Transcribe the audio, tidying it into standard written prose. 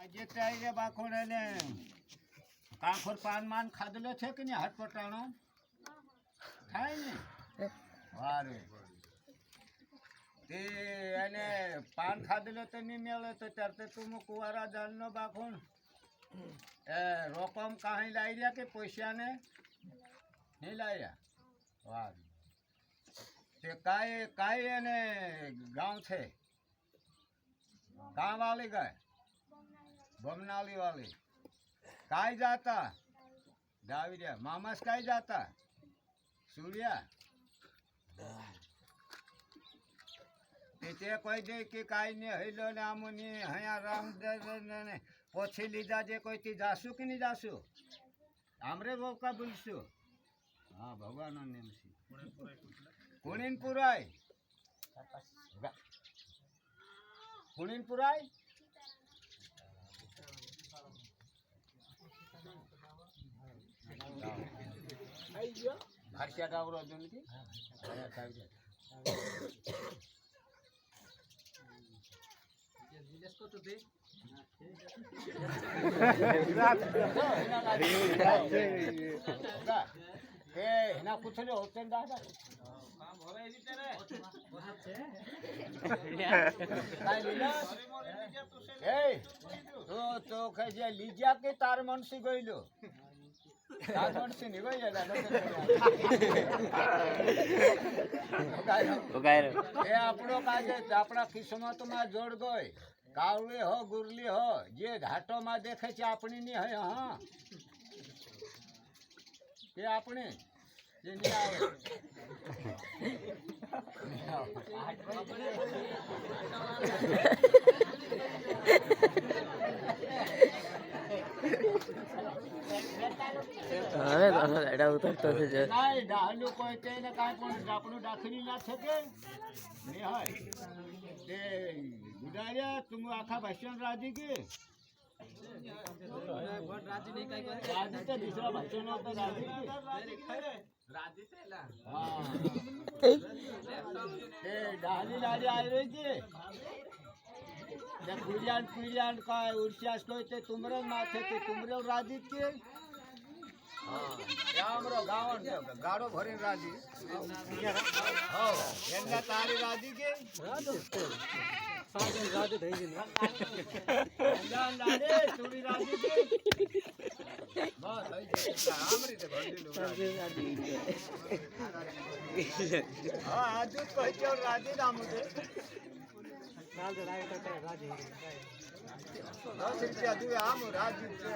આજે ચાઈ બાખોડે ને કાંખોર પાન માન ખાધેલો છે કે નહીં હાથ પટાણો ખાય ને વારે તે એને પાન ખાધેલો તો નહીં મેળે તો ત્યારે તું કુવારા દાલનો બાખોણ એ રોકમ કાંઈ લાવી રહ્યા કે પૈસાને નહીં લાવ્યા વારે તે કાંઈ એને ગાંવ છે गाँव वाली गए बमनाली वाली काय जाता डाविडिया मामस काय जाता सूर्या ते कोई दे कि काय ने हइलो ने आमुनी हया राम ने पोछी लीजा जे कोई ती जासु कि नहीं जासु आमरे वो का बोलसु हाँ भगवान नेम सी कुणीनपुराय कुणीनपुराय भारतीय गावरो अजून की ना कुछ नहीं होते दादा तो कैसे लीजिया के तार मनसी गईलो तार मनसी नहीं गई આપણો કાજે આપણા કિસ્મતમાં જોડ ગઈ કાવળી હો ગુરલી હો જે ઘાટોમાં દેખે છે આપણી ની હે હા તે આપણે જે નહીં આવે ડાહલું કોઈ કઈને કાંઈ પણ આપણું દાખલી ના શકે નહીં હોય તે ગુડાર્યા તું આખા ભાષણ રાજી કે राजी तो दूसरा बच्चों ने तो राजी ए डाली डाली आई रही थी जब कुलियान का उर्सियास कोई ते तुमरे माथे ते तुमरे राजी के यामरो गावन गाड़ो भरी राजी हो एन्ना तारी राजी के साजन राजी થઈ ગઈ જાન લાડે ચૂડી રાજી કે બસ થઈ ગઈ આમ રીતે ભંડી લો હા આજુ કોઈ કે રાજી નામ છે નાલ રાઈ તો રાજી 10 રૂપિયા દે આમ રાજી છે